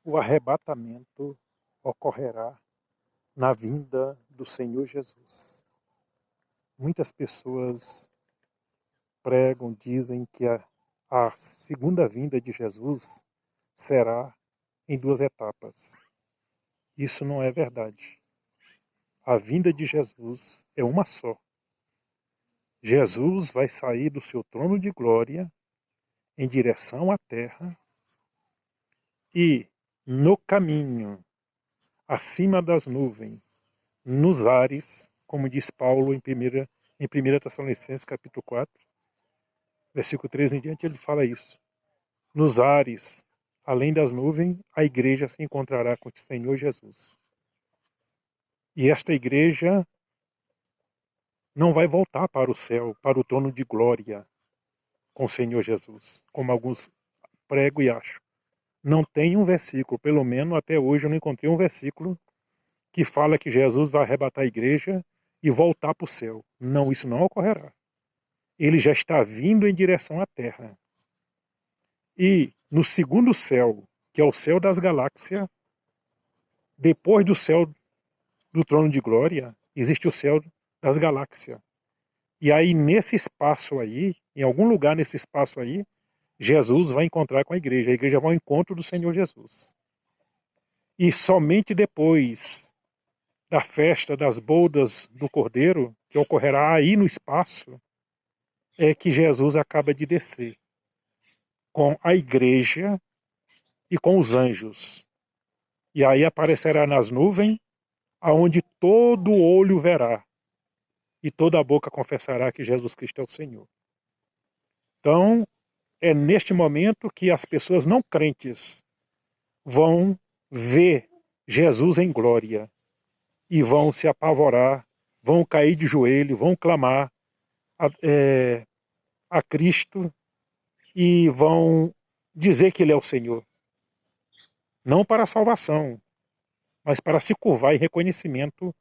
o arrebatamento ocorrerá na vinda do Senhor Jesus. Muitas pessoas pregam, dizem que a segunda vinda de Jesus será em 2 etapas. Isso não é verdade. A vinda de Jesus é uma só. Jesus vai sair do seu trono de glória em direção à terra e, no caminho, acima das nuvens, nos ares, como diz Paulo em 1 Tessalonicenses capítulo 4, versículo 13 em diante, ele fala isso. Nos ares, além das nuvens, a igreja se encontrará com o Senhor Jesus. E esta igreja não vai voltar para o céu, para o trono de glória com o Senhor Jesus, como alguns pregam e acham. Não tem um versículo, pelo menos até hoje eu não encontrei um versículo que fala que Jesus vai arrebatar a igreja e voltar para o céu. Não, isso não ocorrerá. Ele já está vindo em direção à terra. E no segundo céu, que é o céu das galáxias, depois do céu do trono de glória, existe o céu das galáxias. E aí, nesse espaço aí, em algum lugar nesse espaço aí, Jesus vai encontrar com a igreja vai ao encontro do Senhor Jesus. E somente depois da festa das bodas do Cordeiro, que ocorrerá aí no espaço, é que Jesus acaba de descer com a igreja e com os anjos. E aí aparecerá nas nuvens, aonde todo olho verá e toda a boca confessará que Jesus Cristo é o Senhor. Então, é neste momento que as pessoas não crentes vão ver Jesus em glória e vão se apavorar, vão cair de joelho, vão clamar a Cristo e vão dizer que Ele é o Senhor. Não para a salvação, mas para se curvar em reconhecimento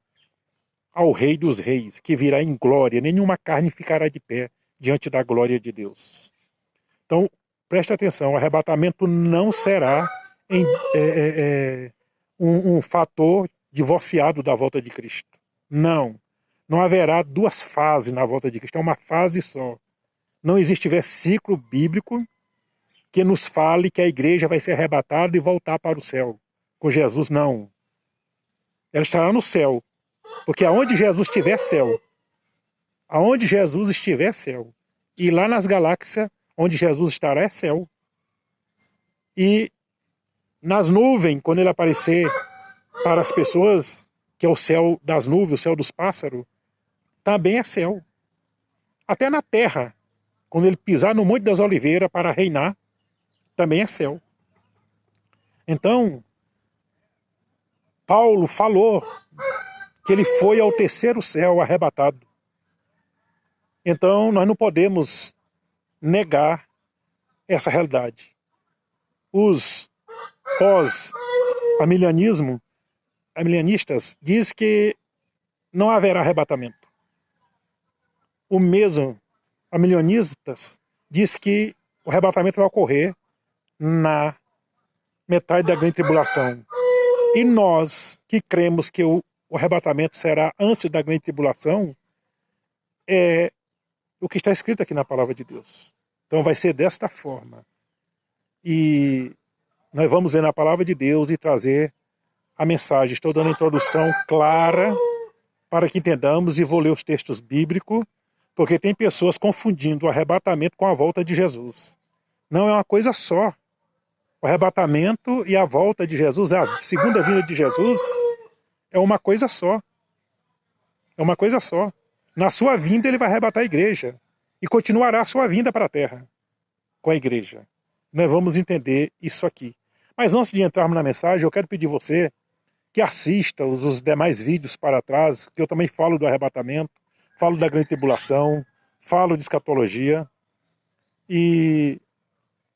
ao Rei dos Reis, que virá em glória. Nenhuma carne ficará de pé diante da glória de Deus. Então, preste atenção, o arrebatamento não será um fator divorciado da volta de Cristo. Não. Não haverá duas fases na volta de Cristo, é uma fase só. Não existe versículo bíblico que nos fale que a igreja vai ser arrebatada e voltar para o céu. Com Jesus, não. Ela estará no céu. Porque aonde Jesus estiver, céu. Aonde Jesus estiver, céu. E lá nas galáxias, onde Jesus estará, é céu. E nas nuvens, quando ele aparecer para as pessoas, que é o céu das nuvens, o céu dos pássaros, também é céu. Até na terra, quando ele pisar no Monte das Oliveiras para reinar, também é céu. Então, Paulo falou que ele foi ao terceiro céu arrebatado. Então, nós não podemos negar essa realidade. Os pós-amilianistas dizem que não haverá arrebatamento. O mesmo amilianistas diz que o arrebatamento vai ocorrer na metade da grande tribulação. E nós que cremos que o arrebatamento será antes da grande tribulação, é o que está escrito aqui na palavra de Deus. Então vai ser desta forma. E nós vamos ler na palavra de Deus e trazer a mensagem. Estou dando a introdução clara para que entendamos, e vou ler os textos bíblicos, porque tem pessoas confundindo o arrebatamento com a volta de Jesus. Não, é uma coisa só. O arrebatamento e a volta de Jesus, a segunda vinda de Jesus, é uma coisa só. É uma coisa só. Na sua vinda ele vai arrebatar a igreja e continuará a sua vinda para a terra com a igreja. Nós vamos entender isso aqui. Mas antes de entrarmos na mensagem, eu quero pedir você que assista os demais vídeos para trás, que eu também falo do arrebatamento, falo da grande tribulação, falo de escatologia e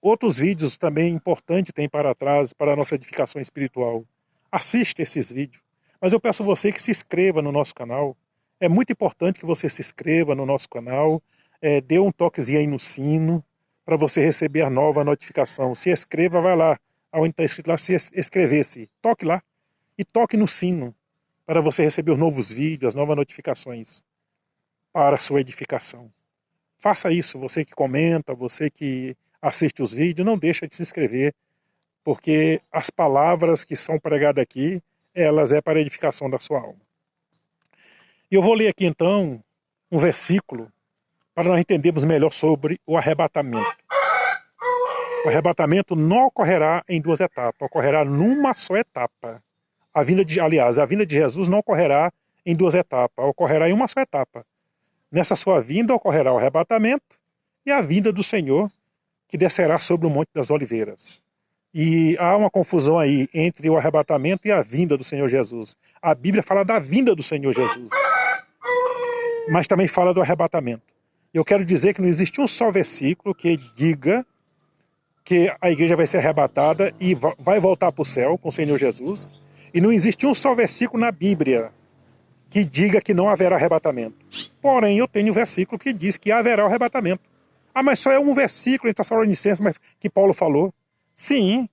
outros vídeos também importantes tem para trás para a nossa edificação espiritual. Assista esses vídeos. Mas eu peço a você que se inscreva no nosso canal. É muito importante que você se inscreva no nosso canal, dê um toquezinho aí no sino, para você receber a nova notificação. Se inscreva, vai lá, onde está escrito lá, se inscrever-se. Toque lá e toque no sino para você receber os novos vídeos, as novas notificações para a sua edificação. Faça isso, você que comenta, você que assiste os vídeos, não deixa de se inscrever, porque as palavras que são pregadas aqui, elas é para a edificação da sua alma. E eu vou ler aqui então um versículo para nós entendermos melhor sobre o arrebatamento. O arrebatamento não ocorrerá em duas etapas, ocorrerá numa só etapa. A vinda de Jesus não ocorrerá em duas etapas, ocorrerá em uma só etapa. Nessa sua vinda ocorrerá o arrebatamento e a vinda do Senhor, que descerá sobre o Monte das Oliveiras. E há uma confusão aí entre o arrebatamento e a vinda do Senhor Jesus. A Bíblia fala da vinda do Senhor Jesus, mas também fala do arrebatamento. Eu quero dizer que não existe um só versículo que diga que a igreja vai ser arrebatada e vai voltar para o céu com o Senhor Jesus. E não existe um só versículo na Bíblia que diga que não haverá arrebatamento. Porém, eu tenho um versículo que diz que haverá o arrebatamento. Ah, mas só é um versículo em Tessalonicenses que Paulo falou. Sim,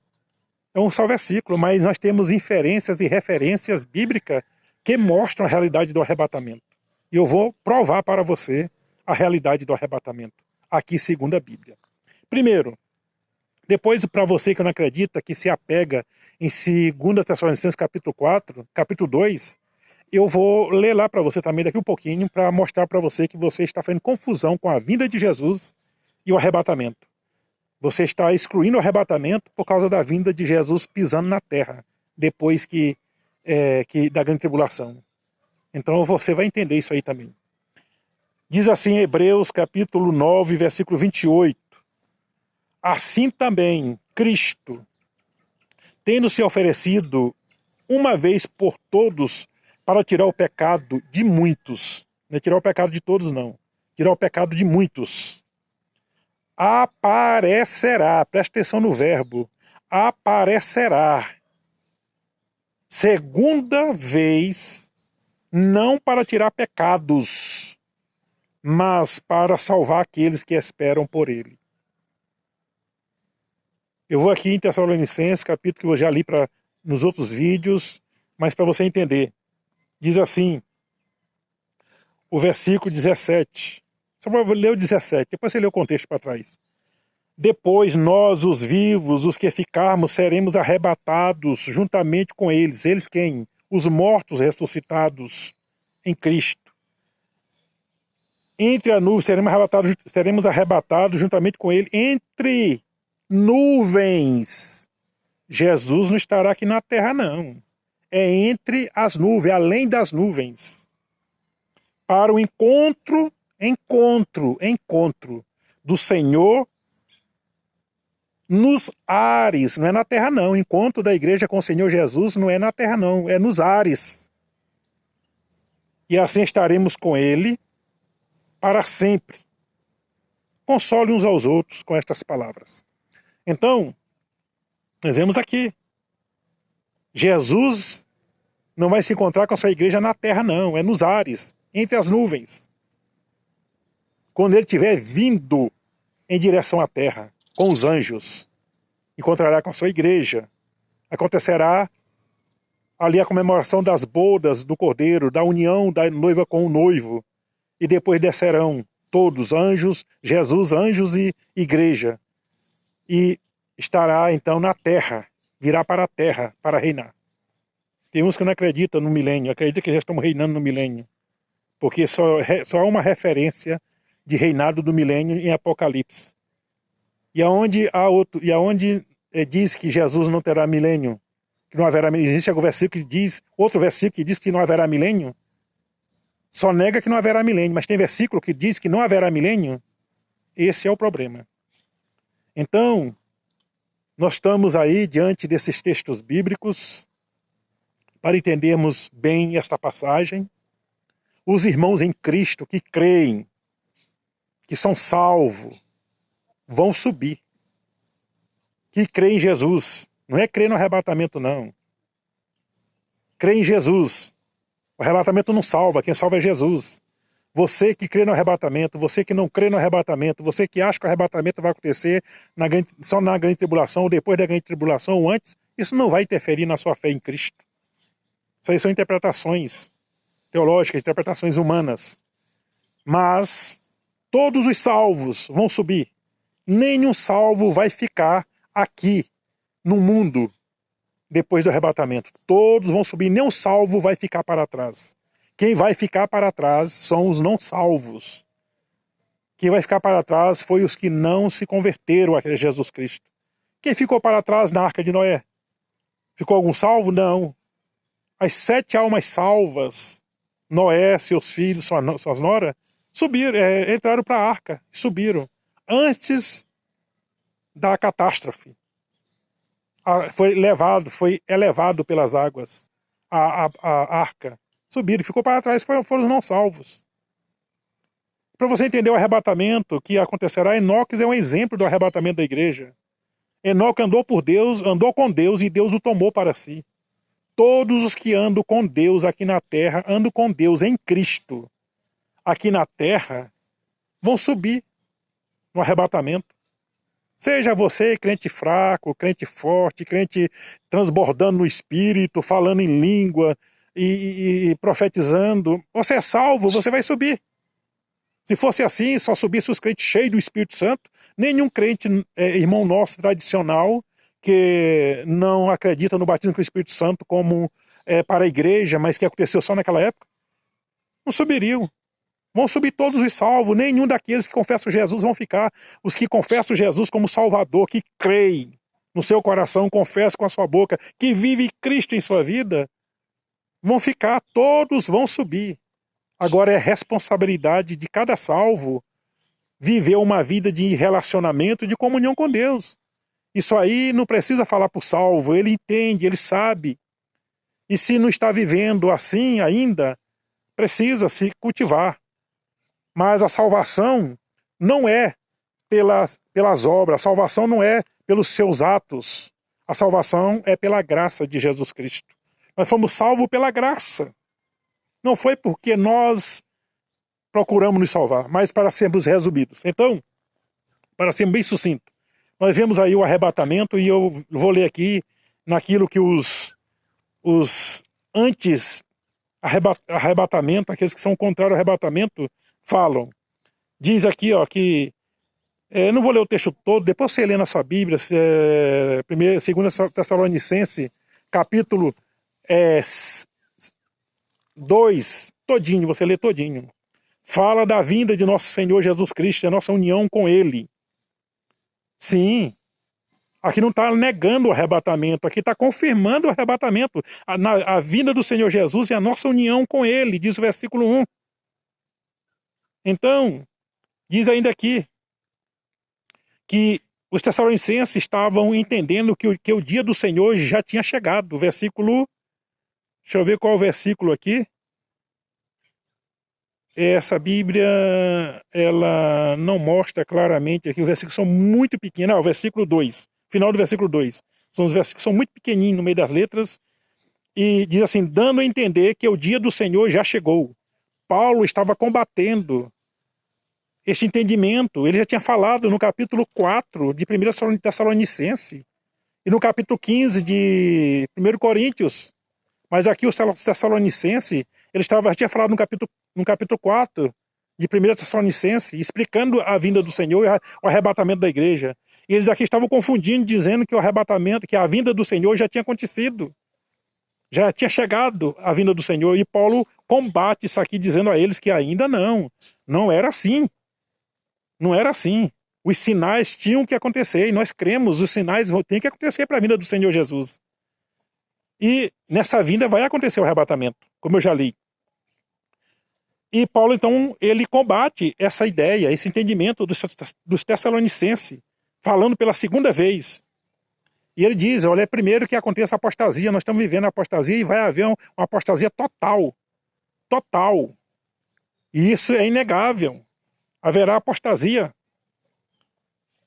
é um só versículo, mas nós temos inferências e referências bíblicas que mostram a realidade do arrebatamento. E eu vou provar para você a realidade do arrebatamento, aqui segundo a Bíblia. Primeiro, depois para você que não acredita, que se apega em 2 Tessalonicenses capítulo 4, capítulo 2, eu vou ler lá para você também daqui um pouquinho, para mostrar para você que você está fazendo confusão com a vinda de Jesus e o arrebatamento. Você está excluindo o arrebatamento por causa da vinda de Jesus pisando na terra, depois da grande tribulação. Então você vai entender isso aí também. Diz assim em Hebreus capítulo 9, versículo 28. Assim também Cristo, tendo se oferecido uma vez por todos para tirar o pecado de muitos, não é tirar o pecado de todos não, tirar o pecado de muitos, aparecerá, presta atenção no verbo, aparecerá, segunda vez, não para tirar pecados, mas para salvar aqueles que esperam por ele. Eu vou aqui em Tessalonicenses, capítulo que eu já li nos outros vídeos, mas para você entender. Diz assim, o versículo 17. Só vou ler o 17, depois você lê o contexto para trás. Depois nós, os vivos, os que ficarmos, seremos arrebatados juntamente com eles. Eles quem? Os mortos ressuscitados em Cristo. Entre a nuvem, seremos arrebatados juntamente com ele entre nuvens. Jesus não estará aqui na terra, não. É entre as nuvens, além das nuvens. Para o encontro do Senhor nos ares. Não é na terra, não. O encontro da igreja com o Senhor Jesus não é na terra, não. É nos ares. E assim estaremos com ele para sempre. Console uns aos outros com estas palavras. Então, nós vemos aqui. Jesus não vai se encontrar com a sua igreja na terra, não. É nos ares, entre as nuvens. Quando ele estiver vindo em direção à terra, com os anjos, encontrará com a sua igreja. Acontecerá ali a comemoração das bodas do Cordeiro, da união da noiva com o noivo. E depois descerão todos, anjos, Jesus, anjos e igreja. E estará então na terra, virá para a terra para reinar. Tem uns que não acreditam no milênio, acreditam que já estamos reinando no milênio. Porque só há uma referência de reinado do milênio em Apocalipse. E aonde diz que Jesus não terá milênio, que não haverá milênio, existe algum versículo que diz, outro versículo que diz que não haverá milênio? Só nega que não haverá milênio, mas tem versículo que diz que não haverá milênio? Esse é o problema. Então, nós estamos aí diante desses textos bíblicos para entendermos bem esta passagem. Os irmãos em Cristo que creem, que são salvos, vão subir. Que creem em Jesus. Não é crer no arrebatamento, não. Creem em Jesus. O arrebatamento não salva, quem salva é Jesus. Você que crê no arrebatamento, você que não crê no arrebatamento, você que acha que o arrebatamento vai acontecer só na grande tribulação, ou depois da grande tribulação, ou antes, isso não vai interferir na sua fé em Cristo. Isso aí são interpretações teológicas, interpretações humanas. Mas todos os salvos vão subir. Nenhum salvo vai ficar aqui no mundo depois do arrebatamento. Todos vão subir, nenhum salvo vai ficar para trás. Quem vai ficar para trás são os não salvos. Quem vai ficar para trás foi os que não se converteram a Jesus Cristo. Quem ficou para trás na Arca de Noé? Ficou algum salvo? Não. As 7 almas salvas, Noé, seus filhos, suas noras, subiram, entraram para a arca, subiram, antes da catástrofe. Foi elevado pelas águas, a arca, subiram, ficou para trás, foram os não salvos. Para você entender o arrebatamento que acontecerá, Enoque é um exemplo do arrebatamento da igreja. Enoque andou com Deus e Deus o tomou para si. Todos os que andam com Deus aqui na terra, andam com Deus em Cristo, aqui na terra, vão subir no arrebatamento. Seja você crente fraco, crente forte, crente transbordando no espírito, falando em língua e profetizando, você é salvo, você vai subir. Se fosse assim, só subisse os crentes cheios do Espírito Santo, nenhum crente, irmão nosso tradicional, que não acredita no batismo com o Espírito Santo como para a igreja, mas que aconteceu só naquela época, não subiriam. Vão subir todos os salvos, nenhum daqueles que confessam Jesus vão ficar. Os que confessam Jesus como Salvador, que creem no seu coração, confessam com a sua boca, que vive Cristo em sua vida, vão ficar, todos vão subir. Agora é responsabilidade de cada salvo viver uma vida de relacionamento, de comunhão com Deus. Isso aí não precisa falar para o salvo, ele entende, ele sabe. E se não está vivendo assim ainda, precisa se cultivar. Mas a salvação não é pelas obras, a salvação não é pelos seus atos. A salvação é pela graça de Jesus Cristo. Nós fomos salvos pela graça. Não foi porque nós procuramos nos salvar, mas para sermos resumidos. Então, para ser bem sucinto, nós vemos aí o arrebatamento, e eu vou ler aqui naquilo que os antes arrebatamento, aqueles que são contrários ao arrebatamento, falam. Diz aqui, ó, que não vou ler o texto todo, depois você lê na sua Bíblia, 2 Tessalonicenses, capítulo 2, todinho, você lê todinho. Fala da vinda de nosso Senhor Jesus Cristo, a nossa união com Ele. Sim, aqui não está negando o arrebatamento, aqui está confirmando o arrebatamento. A vinda do Senhor Jesus e a nossa união com Ele, diz o versículo 1. Então, diz ainda aqui que os tessalonicenses estavam entendendo que o dia do Senhor já tinha chegado. O versículo, deixa eu ver qual é o versículo aqui. Essa Bíblia, ela não mostra claramente aqui, os versículos são muito pequenos. O versículo 2, final do versículo 2. São os versículos que são muito pequenininhos no meio das letras. E diz assim, dando a entender que o dia do Senhor já chegou. Paulo estava combatendo esse entendimento. Ele já tinha falado no capítulo 4 de 1 Tessalonicenses e no capítulo 15 de 1 Coríntios. Mas aqui os Tessalonicenses, ele já tinha falado no capítulo 4 de 1 Tessalonicenses, explicando a vinda do Senhor e o arrebatamento da igreja. E eles aqui estavam confundindo, dizendo que o arrebatamento, que a vinda do Senhor já tinha acontecido. Já tinha chegado a vinda do Senhor. E Paulo combate isso aqui, dizendo a eles que ainda não era assim. Não era assim. Os sinais tinham que acontecer, e nós cremos, os sinais têm que acontecer para a vinda do Senhor Jesus. E nessa vinda vai acontecer o arrebatamento, como eu já li. E Paulo, então, ele combate essa ideia, esse entendimento dos Tessalonicenses, falando pela segunda vez. E ele diz, olha, é primeiro que aconteça a apostasia, nós estamos vivendo a apostasia e vai haver uma apostasia total. Total. E isso é inegável. Haverá apostasia.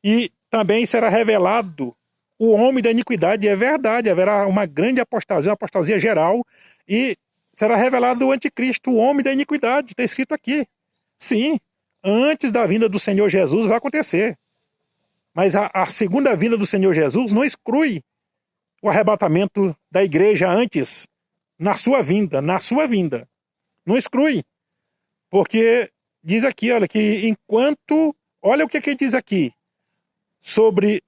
E também será revelado o homem da iniquidade. É verdade, haverá uma grande apostasia, uma apostasia geral, e será revelado o anticristo, o homem da iniquidade. Está escrito aqui. Sim, antes da vinda do Senhor Jesus vai acontecer. Mas a segunda vinda do Senhor Jesus não exclui o arrebatamento da igreja antes, na sua vinda, Não exclui. Porque diz aqui, olha, que enquanto... Olha o que diz aqui sobre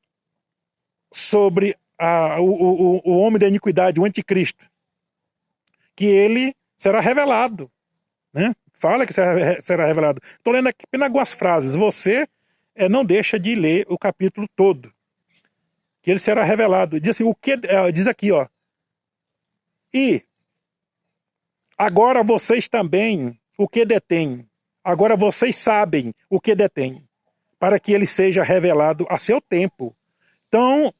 o homem da iniquidade, o anticristo. Que ele será revelado, né? Fala que será revelado. Estou lendo aqui apenas algumas frases. Você não deixa de ler o capítulo todo. Que ele será revelado. Diz assim, diz aqui, ó. E agora vocês também o que detêm. Agora vocês sabem o que detêm, para que ele seja revelado a seu tempo. Então,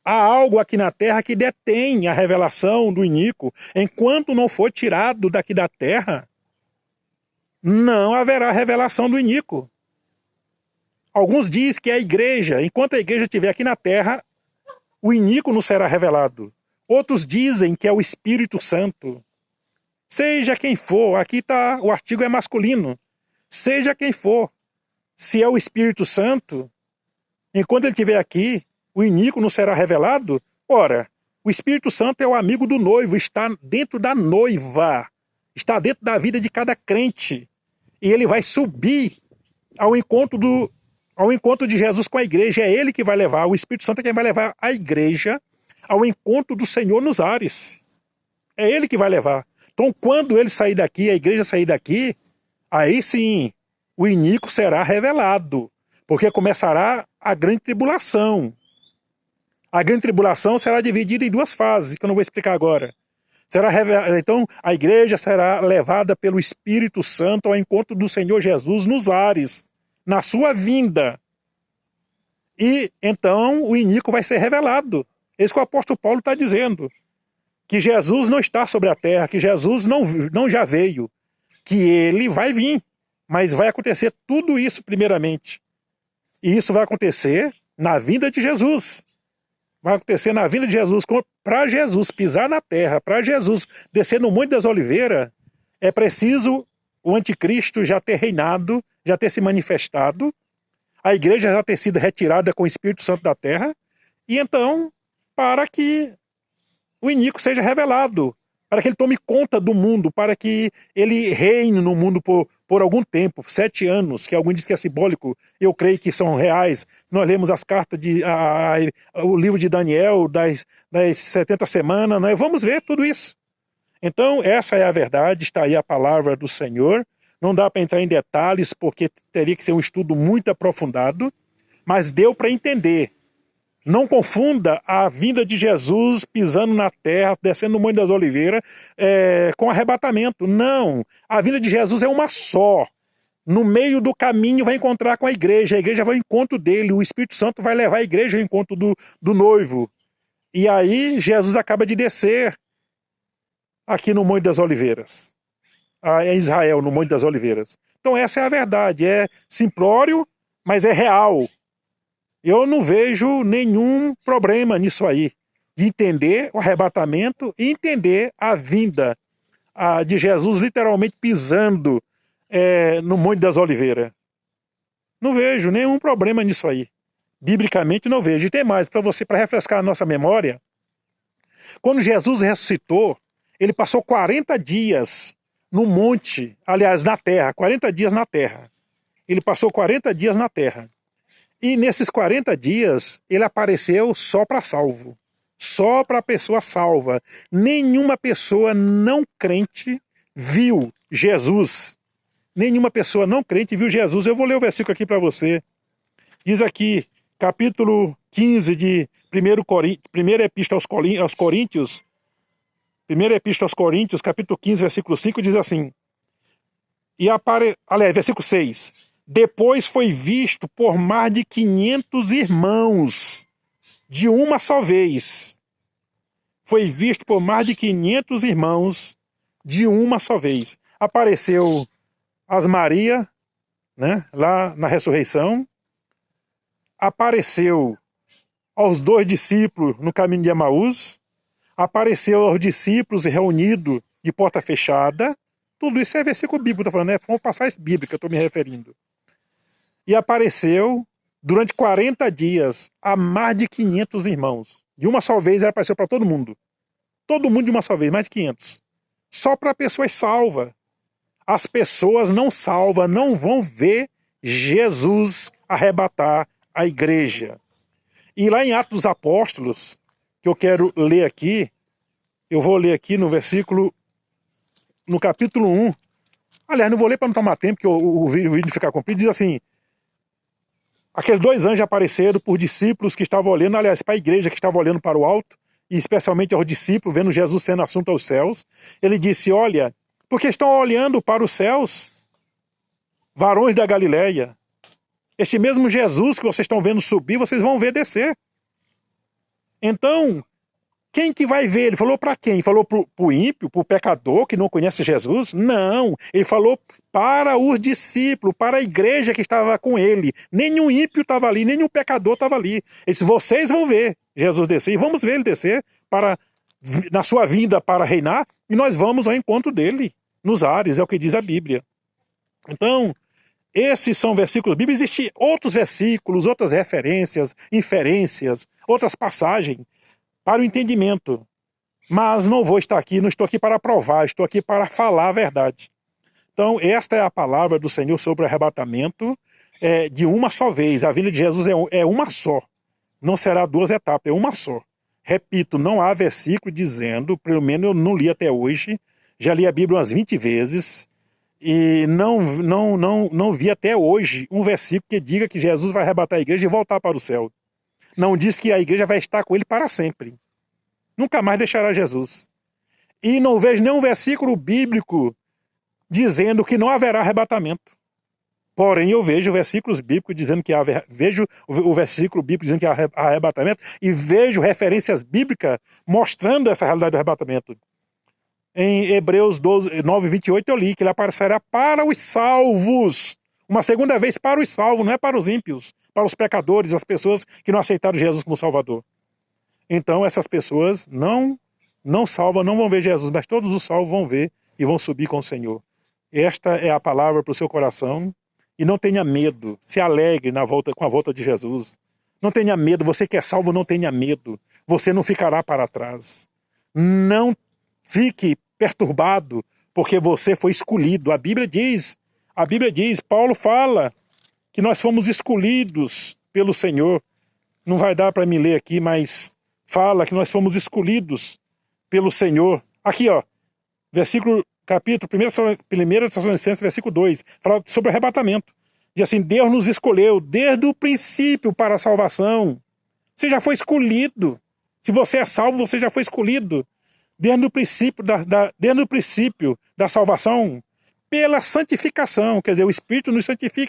há algo aqui na terra que detém a revelação do iníquo. Enquanto não for tirado daqui da terra, não haverá revelação do iníquo. Alguns dizem que a igreja, enquanto a igreja estiver aqui na terra, o iníquo não será revelado. Outros dizem que é o Espírito Santo. Seja quem for, aqui tá, o artigo é masculino. Seja quem for, se é o Espírito Santo, enquanto ele estiver aqui, o iníquo não será revelado? Ora, o Espírito Santo é o amigo do noivo, está dentro da noiva, está dentro da vida de cada crente. E ele vai subir ao encontro de Jesus com a igreja. É ele que vai levar, o Espírito Santo é quem vai levar a igreja ao encontro do Senhor nos ares. É ele que vai levar. Então, quando ele sair daqui, a igreja sair daqui, aí sim, o iníquo será revelado, porque começará a grande tribulação. A grande tribulação será dividida em duas fases, que eu não vou explicar agora. Então, a igreja será levada pelo Espírito Santo ao encontro do Senhor Jesus nos ares, na sua vinda. E, então, o iníquo vai ser revelado. É isso que o apóstolo Paulo está dizendo. Que Jesus não está sobre a terra, que Jesus não já veio, que ele vai vir. Mas vai acontecer tudo isso primeiramente. E isso vai acontecer na vinda de Jesus. Vai acontecer na vinda de Jesus. Para Jesus pisar na terra, para Jesus descer no Monte das Oliveiras, é preciso o anticristo já ter reinado, já ter se manifestado, a igreja já ter sido retirada com o Espírito Santo da terra, e então, para que o iníquo seja revelado, para que ele tome conta do mundo, para que ele reine no mundo por algum tempo, 7 anos, que alguns dizem que é simbólico, eu creio que são reais. Nós lemos as cartas, o livro de Daniel, das 70 semanas, nós vamos ver tudo isso. Então, essa é a verdade, está aí a palavra do Senhor. Não dá para entrar em detalhes, porque teria que ser um estudo muito aprofundado, mas deu para entender. Não confunda a vinda de Jesus pisando na terra, descendo no Monte das Oliveiras, com arrebatamento. Não, a vinda de Jesus é uma só. No meio do caminho vai encontrar com a igreja vai ao encontro dele, o Espírito Santo vai levar a igreja ao encontro do noivo. E aí Jesus acaba de descer aqui no Monte das Oliveiras, em Israel, no Monte das Oliveiras. Então essa é a verdade, é simplório, mas é real. Eu não vejo nenhum problema nisso aí, de entender o arrebatamento e entender a vinda de Jesus literalmente pisando no Monte das Oliveiras. Não vejo nenhum problema nisso aí. Biblicamente não vejo. E tem mais, para refrescar a nossa memória, quando Jesus ressuscitou, ele passou 40 dias no monte, aliás, na terra, 40 dias na terra. Ele passou 40 dias na terra. E nesses 40 dias, ele apareceu só para salvo. Só para a pessoa salva. Nenhuma pessoa não crente viu Jesus. Nenhuma pessoa não crente viu Jesus. Eu vou ler o versículo aqui para você. Diz aqui, capítulo 15 de 1 Epístola aos Coríntios, 1 Epístola aos Coríntios, capítulo 15, versículo 5, diz assim, aliás, versículo 6, depois foi visto por mais de 500 irmãos, de uma só vez. Foi visto por mais de 500 irmãos, de uma só vez. Apareceu as Maria, né, lá na ressurreição. Apareceu aos 2 discípulos no caminho de Emaús. Apareceu aos discípulos reunidos de porta fechada. Tudo isso é versículo bíblico, estou falando, né? Vamos passar esse bíblico que eu estou me referindo. E apareceu durante 40 dias a mais de 500 irmãos. De uma só vez ele apareceu para todo mundo. Todo mundo de uma só vez, mais de 500. Só para pessoas salvas. As pessoas não salvas não vão ver Jesus arrebatar a igreja. E lá em Atos dos Apóstolos, que eu quero ler aqui, eu vou ler aqui no capítulo 1. Aliás, não vou ler para não tomar tempo, porque o vídeo ficar comprido. Diz assim: aqueles 2 anjos apareceram por discípulos que estavam olhando, aliás, para a igreja que estava olhando para o alto, e especialmente aos discípulos, vendo Jesus sendo assunto aos céus. Ele disse: olha, porque estão olhando para os céus, varões da Galileia. Este mesmo Jesus que vocês estão vendo subir, vocês vão ver descer. Então, quem que vai ver? Ele falou para quem? Falou para o ímpio, para o pecador que não conhece Jesus? Não, ele falou para os discípulos, para a igreja que estava com ele. Nenhum ímpio estava ali, nenhum pecador estava ali. Ele disse: vocês vão ver Jesus descer, e vamos ver ele descer na sua vinda para reinar, e nós vamos ao encontro dele, nos ares, é o que diz a Bíblia. Então, esses são versículos bíblicos. Existem outros versículos, outras referências, inferências, outras passagens para o entendimento. Mas não vou estar aqui, não estou aqui para provar, estou aqui para falar a verdade. Então, esta é a palavra do Senhor sobre o arrebatamento de uma só vez. A vinda de Jesus é uma só. Não será 2 etapas, é uma só. Repito, não há versículo dizendo, pelo menos eu não li até hoje, já li a Bíblia umas 20 vezes, e não vi até hoje um versículo que diga que Jesus vai arrebatar a igreja e voltar para o céu. Não diz que a igreja vai estar com ele para sempre. Nunca mais deixará Jesus. E não vejo nenhum versículo bíblico dizendo que não haverá arrebatamento. Porém, eu vejo versículos bíblicos dizendo que vejo o versículo bíblico dizendo que há arrebatamento, e vejo referências bíblicas mostrando essa realidade do arrebatamento. Em Hebreus 12, 9, 28 eu li que ele aparecerá para os salvos. Uma segunda vez para os salvos, não é para os ímpios, para os pecadores, as pessoas que não aceitaram Jesus como Salvador. Então essas pessoas não salvam, não vão ver Jesus, mas todos os salvos vão ver e vão subir com o Senhor. Esta é a palavra para o seu coração. E não tenha medo, se alegre com a volta de Jesus. Não tenha medo, você que é salvo, não tenha medo. Você não ficará para trás. Não fique perturbado, porque você foi escolhido. A Bíblia diz, Paulo fala que nós fomos escolhidos pelo Senhor. Não vai dar para me ler aqui, mas fala que nós fomos escolhidos pelo Senhor. Aqui, ó, capítulo 1 Tessalonicenses, versículo 2, fala sobre o arrebatamento. Diz assim: Deus nos escolheu desde o princípio para a salvação. Você já foi escolhido. Se você é salvo, você já foi escolhido. Desde o princípio da salvação, pela santificação. Quer dizer, o Espírito nos santifica